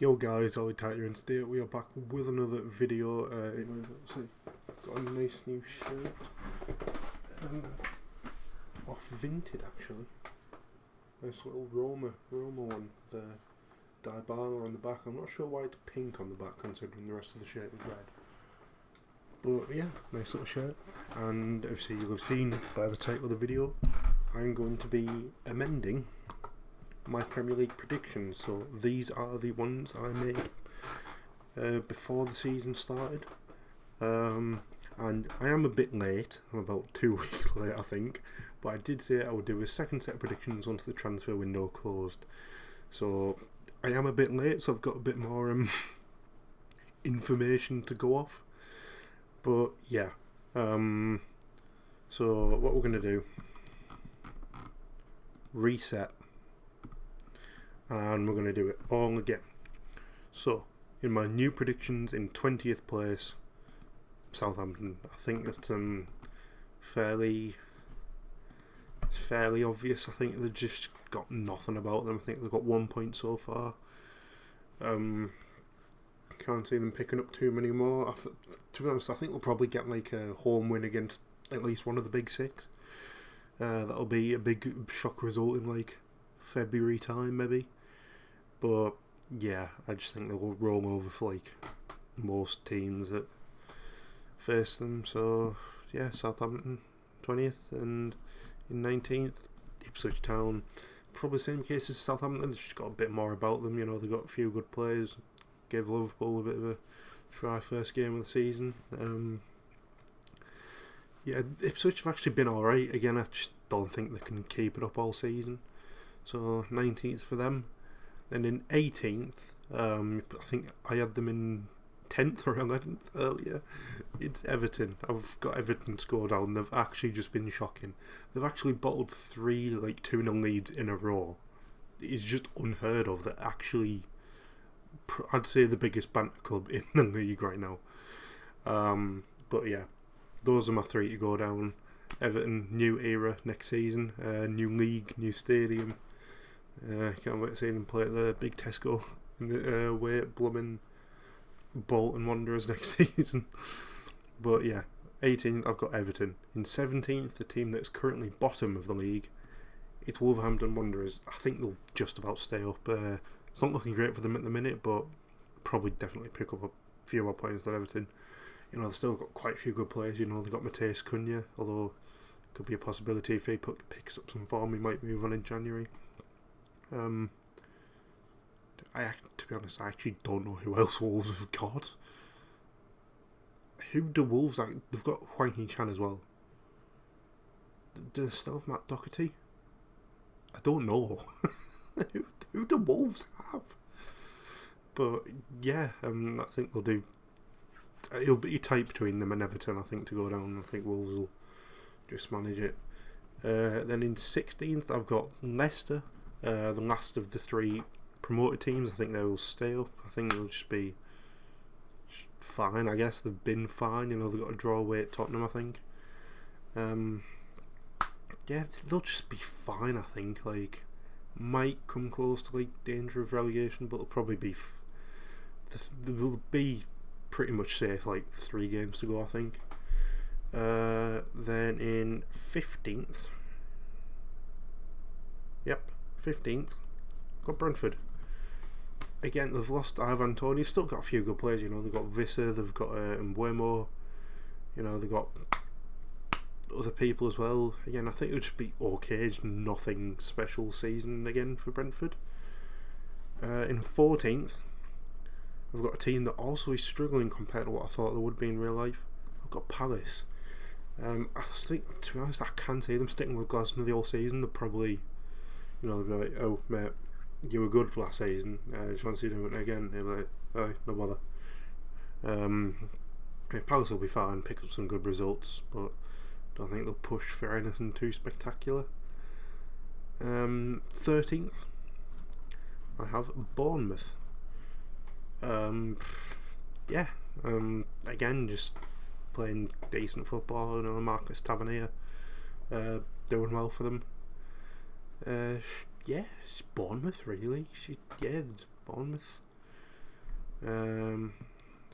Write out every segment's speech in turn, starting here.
Yo guys, Ollie Tighter, and today we are back with another video. Got a nice new shirt off Vinted actually. Nice little Roma one. The Dybala on the back. I'm not sure why it's pink on the back considering the rest of the shirt is red. But yeah, nice little shirt. And obviously you'll have seen by the title of the video, I'm going to be amending my Premier League predictions. So these are the ones I made before the season started, and I am a bit late. I'm about 2 weeks late, I think, but I did say I would do a second set of predictions once the transfer window closed. So I am a bit late, so I've got a bit more information to go off. But yeah, so what we're going to do, reset, and we're going to do it all again. So, in my new predictions, in 20th place, Southampton. I think that's fairly obvious. I think they've just got nothing about them. I think they've got 1 point so far. Can't see them picking up too many more. To be honest, I think they'll probably get like a home win against at least one of the big six. That'll be a big shock result in like February time maybe. But yeah, I just think they'll roll over for like most teams that face them. So yeah, Southampton 20th, and in 19th, Ipswich Town. Probably the same case as Southampton. They've just got a bit more about them. You know, they've got a few good players. Gave Liverpool a bit of a try first game of the season. Yeah, Ipswich have actually been alright. Again, I just don't think they can keep it up all season. So 19th for them. Then in 18th, I think I had them in 10th or 11th earlier. It's Everton. I've got Everton to go down. They've actually just been shocking. They've actually bottled 3 like 2-0 leads in a row. It's just unheard of. They're actually, I'd say, the biggest banter club in the league right now. But yeah, those are my 3 to go down. Everton, new era next season, new league, new stadium. Can't wait to see them play at the big Tesco in the away at Bloomin' Bolton Wanderers next season. But yeah, 18th I've got Everton. In 17th, the team that's currently bottom of the league, it's Wolverhampton Wanderers. I think they'll just about stay up. It's not looking great for them at the minute, but probably definitely pick up a few more points than Everton. You know, they've still got quite a few good players. You know, they've got Mateus Cunha, although it could be a possibility if he picks up some form, he might move on in January. To be honest, I actually don't know who else Wolves have got. Who do Wolves? They've got Hwang Hee-chan as well. Do they still have Matt Doherty? I don't know. Who do Wolves have? But yeah, I think they'll do. It'll be tight between them and Everton, I think, to go down. I think Wolves will just manage it. Then in 16th, I've got Leicester, the last of the 3 promoted teams. I think they will stay up. I think they'll just be fine. I guess they've been fine. You know, they've got a draw away at Tottenham, I think. Yeah, they'll just be fine, I think. Like, might come close to like danger of relegation, but they'll probably be they'll be pretty much safe. Like 3 games to go, I think. Then in 15th, 15th, got Brentford. Again, they've lost Ivan Toney. They've still got a few good players. You know, they've got Visser, they've got Mbuemo. You know, they've got other people as well. Again, I think it would just be okay, just nothing special season again for Brentford. In 14th, we've got a team that also is struggling compared to what I thought they would be in real life. I've got Palace. I think, to be honest, I can see them sticking with Glasgow the whole season. They'll probably, you know, they'll be like, "Oh mate, you were good last season. Just want to see you doing it again." They'll be like, "Oh, no bother." Yeah, Palace will be fine, pick up some good results, but don't think they'll push for anything too spectacular. 13th, I have Bournemouth. Yeah, again, just playing decent football. You know, Marcus Tavernier doing well for them. Yeah, it's Bournemouth really. It's Bournemouth. So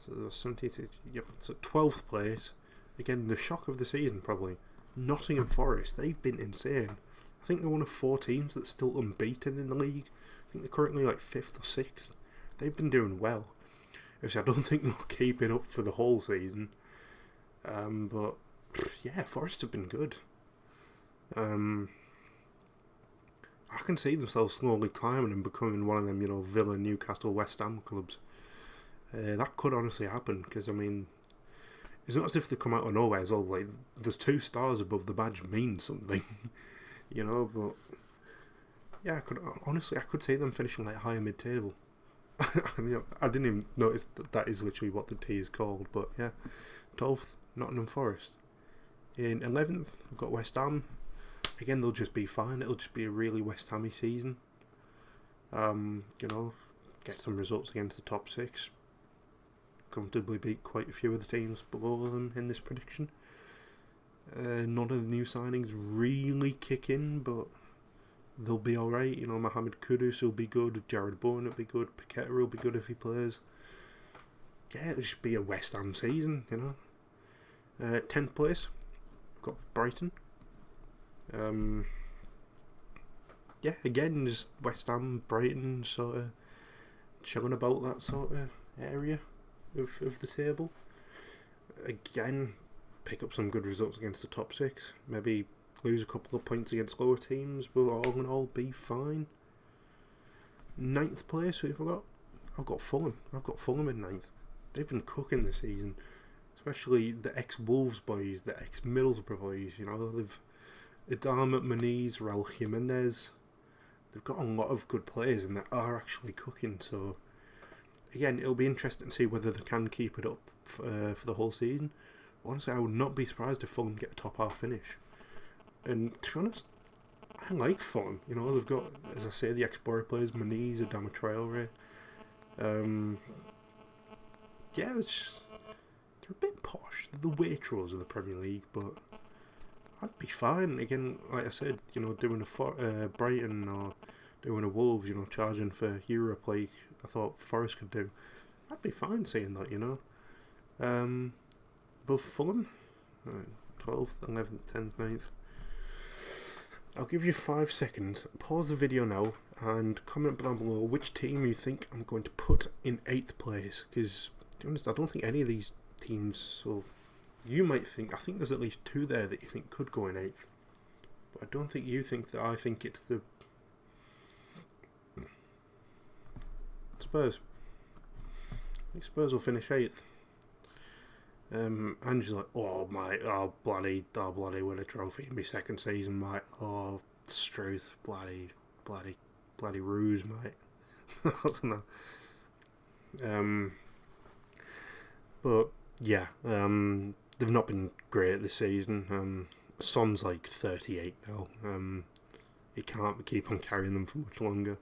17th, yep, so 12th place. Again, the shock of the season, probably. Nottingham Forest, they've been insane. I think they're one of 4 teams that's still unbeaten in the league. I think they're currently like 5th or 6th. They've been doing well. Obviously, I don't think they'll keep it up for the whole season. But, yeah, Forest have been good. I can see themselves slowly climbing and becoming one of them, Villa, Newcastle, West Ham clubs. That could honestly happen, because, I mean, it's not as if they come out of nowhere as well. Like, the 2 stars above the badge means something, but, yeah, I could see them finishing like higher mid-table. I didn't even notice that is literally what the T is called, but yeah. 12th, Nottingham Forest. In 11th, we've got West Ham. Again, they'll just be fine. It'll just be a really West Ham-y season. Get some results against the top 6. Comfortably beat quite a few of the teams below them in this prediction. None of the new signings really kick in, but they'll be alright. Mohamed Kudus will be good, Jared Bowen will be good, Paqueta will be good if he plays. Yeah, it'll just be a West Ham season, 10th place, we've got Brighton. Yeah, again, just West Ham, Brighton, sort of chilling about that sort of area of the table. Again, pick up some good results against the top 6. Maybe lose a couple of points against lower teams, but all in all be fine. 9th place, who have I got? I've got Fulham. I've got Fulham in 9th. They've been cooking this season, especially the ex-Wolves boys, the ex-Middlesbrough boys. They've Adama, Muniz, Raul Jimenez. They've got a lot of good players and they are actually cooking. So again, it'll be interesting to see whether they can keep it up for the whole season. Honestly, I would not be surprised if Fulham get a top half finish. And to be honest, I like Fulham. They've got, as I say, the ex-Borough players, Muniz, Adama Traore. Yeah, they're a bit posh. They're the Waitrose of the Premier League, but I'd be fine. Again, like I said, doing a Brighton or doing a Wolves, charging for Europe like I thought Forest could do. I'd be fine saying that, Above Fulham, 12th, 11th, 10th, 9th. I'll give you 5 seconds. Pause the video now and comment down below which team you think I'm going to put in 8th place. Because, to be honest, I don't think any of these teams. So you might think. I think there's at least 2 there that you think could go in 8th. But I don't think you think that. I think it's the Spurs. I think Spurs will finish 8th. Angie's like, I'll bloody win a trophy in my second season, mate. Oh, Struth, bloody ruse, mate. I don't know. But yeah, they've not been great this season. Son's like 38 now. He can't keep on carrying them for much longer.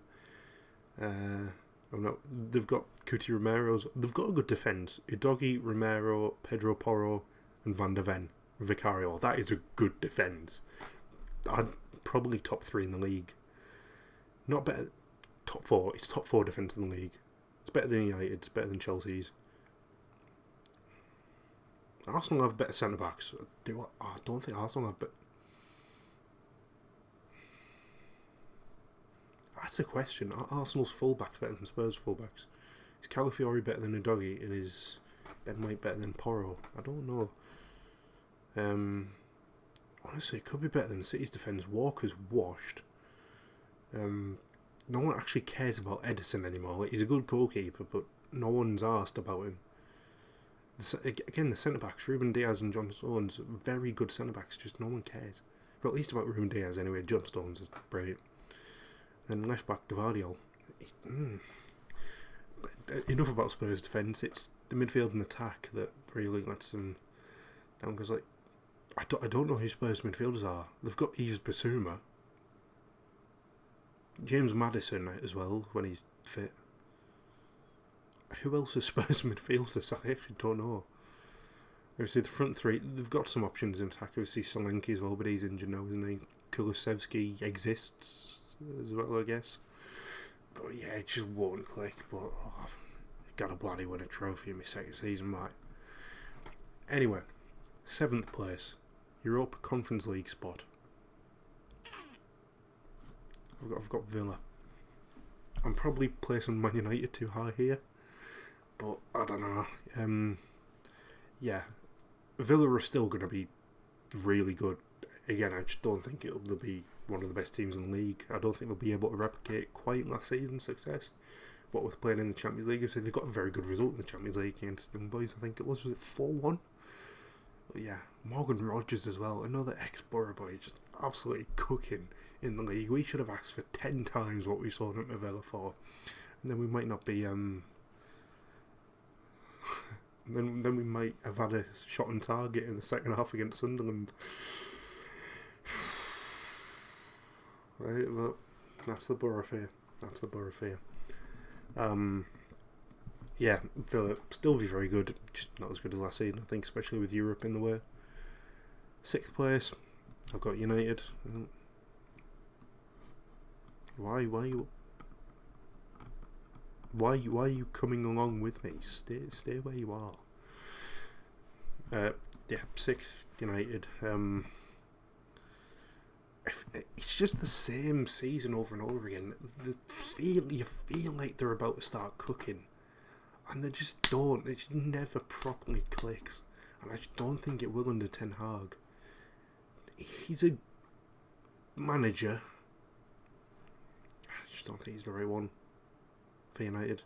They've got Cuti Romero's. They've got a good defence. Udogie, Romero, Pedro Porro, and Van der Ven. Vicario. That is a good defence. I'd probably top 3 in the league. Not better. Top 4. It's top 4 defence in the league. It's better than United. It's better than Chelsea's. Arsenal have better centre backs. I don't think Arsenal have better. That's a question. Are Arsenal's fullbacks better than Spurs' fullbacks? Is Calafiori better than Udogie? And is Ben White better than Porro? I don't know. Honestly, it could be better than City's defence. Walker's washed. No one actually cares about Edison anymore. Like, he's a good goalkeeper, but no one's asked about him. Again, the centre-backs, Ruben Diaz and John Stones, very good centre-backs, just no one cares. But at least about Ruben Diaz anyway. John Stones is brilliant. Then left back Gvardiol. Enough about Spurs' defence. It's the midfield and attack that really lets them down. Because I don't know who Spurs midfielders are. They've got Yves Bissouma, James Maddison as well when he's fit. Who else is Spurs midfielders? I actually don't know. Obviously the front 3, they've got some options in attack. Obviously Solanke as well, but he's injured now, isn't he? Kulusevski exists as well, I guess. But yeah, it just won't click. But gotta bloody win a trophy in my second season, right? Anyway, 7th place, Europa Conference League spot. I've got Villa. I'm probably placing Man United too high here, but I don't know. Yeah, Villa are still going to be really good. Again, I just don't think they'll be one of the best teams in the league. I don't think they'll be able to replicate quite last season's success. What with playing in the Champions League, they've got a very good result in the Champions League against Young Boys. I think it was it 4-1? But yeah, Morgan Rogers as well, another ex-Borough boy, just absolutely cooking in the league. We should have asked for 10 times what we saw him at Villa for, and then we might not be. Then we might have had a shot on target in the second half against Sunderland. Right, well, that's the Borough fear. Yeah, Villa still be very good, just not as good as last season, I think, especially with Europe in the way. 6th place, I've got United. Why are you coming along with me? Stay where you are. Yeah, 6th United. It's just the same season over and over again. You feel like they're about to start cooking, and they just don't. It just never properly clicks, and I just don't think it will under Ten Hag. He's a manager. I just don't think he's the right one for United.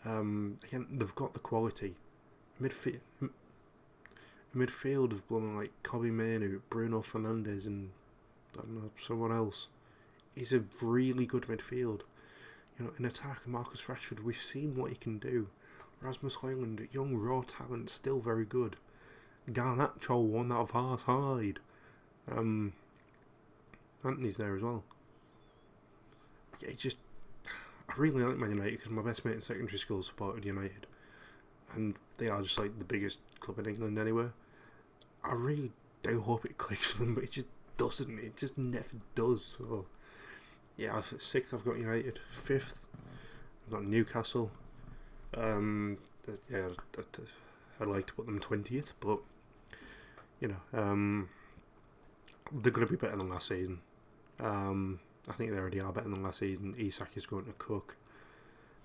Again, they've got the quality. Midfield of blooming like Kobbie Mainoo, Bruno Fernandes, and I don't know, someone else. Is a really good midfield. You know, in attack, Marcus Rashford, we've seen what he can do. Rasmus Højlund, young raw talent, still very good. Garnacho won that of Hearts. Anthony's there as well. Yeah, I really like Man United because my best mate in secondary school supported United, and they are just like the biggest club in England anyway. I really do hope it clicks for them, but it just doesn't. It just never does. So yeah, 6th I've got United. 5th I've got Newcastle. Yeah, I'd like to put them 20th, but you know, they're going to be better than last season. I think they already are better than last season. Isak is going to cook,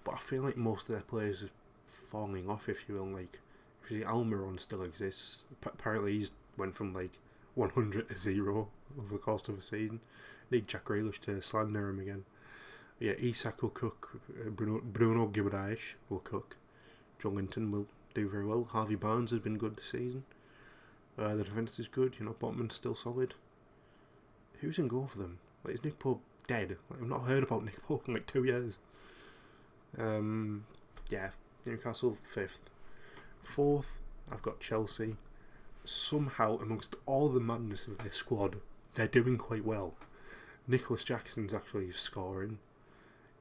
but I feel like most of their players are falling off, if you will. Like, if you see, Almiron still exists. Apparently, he's went from like 100 to 0 over the course of a season. Need Jack Grealish to slander him again. Yeah, Isak will cook. Bruno Guimaraes will cook. John Linton will do very well. Harvey Barnes has been good this season. The defence is good. You know, Botman's still solid. Who's in goal for them? Like, is Nick Pope dead? Like, I've not heard about Nick Pope in like 2 years. Yeah, Newcastle 5th. 4th, I've got Chelsea. Somehow, amongst all the madness of their squad, they're doing quite well. Nicholas Jackson's actually scoring.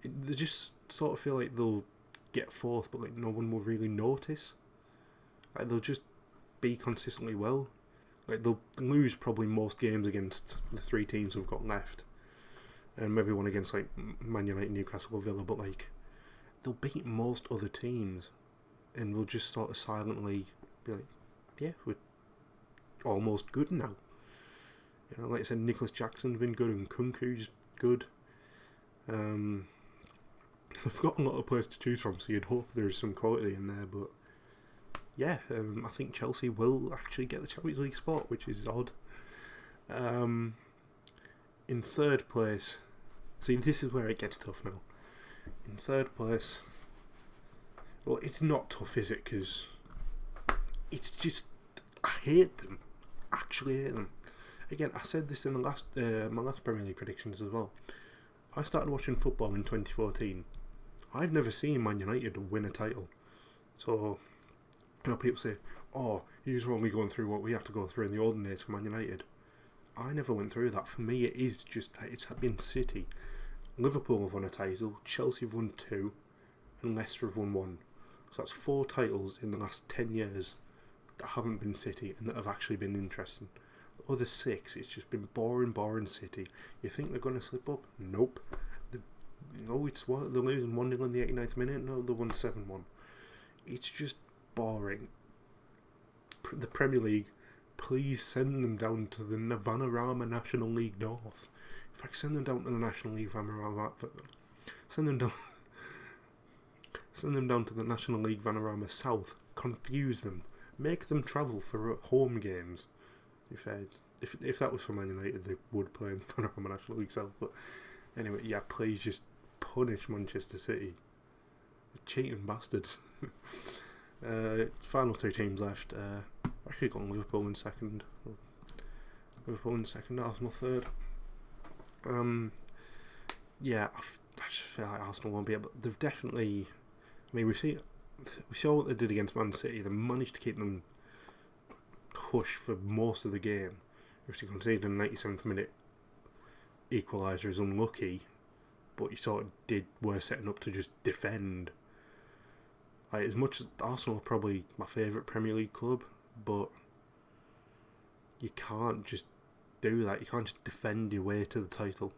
They just sort of feel like they'll get 4th, but like no one will really notice. Like, they'll just be consistently well. Like, they'll lose probably most games against the 3 teams who've got left, and maybe one against like Man United, Newcastle, or Villa. But like, they'll beat most other teams, and we'll just sort of silently be like, yeah, we're almost good now. You know, like I said, Nicholas Jackson's been good, and Kunku's good. They've got a lot of players to choose from, so you'd hope there's some quality in there. But yeah, I think Chelsea will actually get the Champions League spot, which is odd. In 3rd place, see, this is where it gets tough now. In 3rd place, well, it's not tough, is it? Because it's just, I hate them. Actually hate them. Again, I said this in the last my last Premier League predictions as well. I started watching football in 2014. I've never seen Man United win a title. So, you know, people say, oh, you're only going through what we have to go through in the olden days for Man United. I never went through that. For me, it is just, it's been City. Liverpool have won a title, Chelsea have won 2, and Leicester have won 1. So that's 4 titles in the last 10 years that haven't been City and that have actually been interesting. The other 6, it's just been boring City. You think they're going to slip up? Nope. it's what they're losing 1-0 in the 89th minute. No, they won 7-1. It's just boring. The Premier League, please send them down to the Vanarama National League North. In fact, send them down to the National League Vanarama. Send them down. Send them down to the National League Vanarama South. Confuse them. Make them travel for home games. If that was for Man United, they would play in the Vanarama National League South. But anyway, yeah, please just punish Manchester City. The cheating bastards. Final two teams left. Actually got Liverpool in second. Arsenal third. Yeah, I just feel like Arsenal won't be able. They've definitely. I mean, we saw what they did against Man City. They managed to keep them hushed for most of the game. If you conceded a 97th minute equaliser is unlucky, but you sort of were setting up to just defend. As much as Arsenal are probably my favourite Premier League club, but you can't just do that. You can't just defend your way to the title.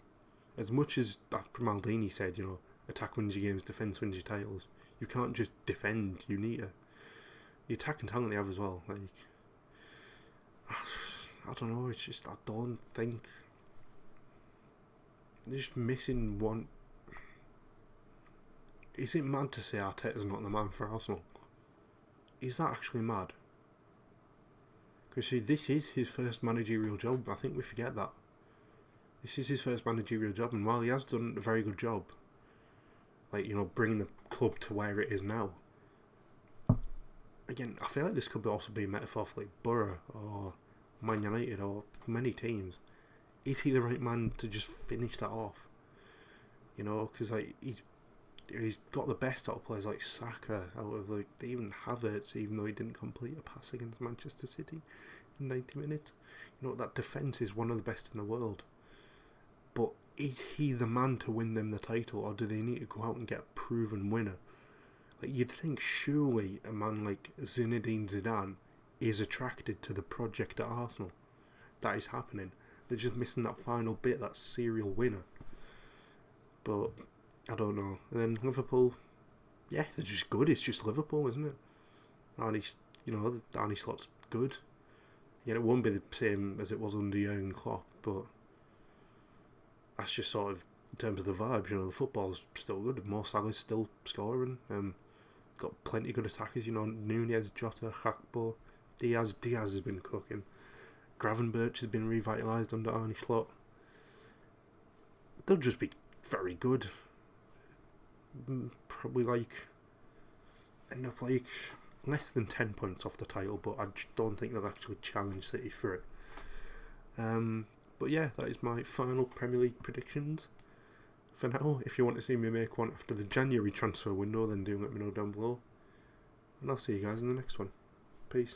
As much as Maldini said, attack wins your games, defence wins your titles. You can't just defend. You need the attacking talent they have as well. I don't know. It's just I don't think they're just missing one. Is it mad to say Arteta's not the man for Arsenal? Is that actually mad? Because see, this is his first managerial job. I think we forget that. This is his first managerial job, and while he has done a very good job, bringing the club to where it is now. Again, I feel like this could also be a metaphor for Borough or Man United or many teams. Is he the right man to just finish that off? Because he's got the best out of players like Saka, out of even Havertz, even though he didn't complete a pass against Manchester City in 90 minutes. That defence is one of the best in the world. But is he the man to win them the title, or do they need to go out and get a proven winner? You'd think surely a man like Zinedine Zidane is attracted to the project at Arsenal. That is happening. They're just missing that final bit, that serial winner. But I don't know. And then Liverpool, yeah, they're just good. It's just Liverpool, isn't it? Arne Slot's good. Yeah, it won't be the same as it was under Jurgen Klopp, but that's just sort of in terms of the vibe. The football's still good. Mo Salah's still scoring. Got plenty of good attackers. Nunez, Jota, Gakpo, Diaz. Diaz has been cooking. Gravenberch has been revitalised under Arne Slot. They'll just be very good. Probably end up less than 10 points off the title, but I just don't think they'll actually challenge City for it. But yeah, that is my final Premier League predictions for now. If you want to see me make one after the January transfer window, then do let me know down below. And I'll see you guys in the next one. Peace.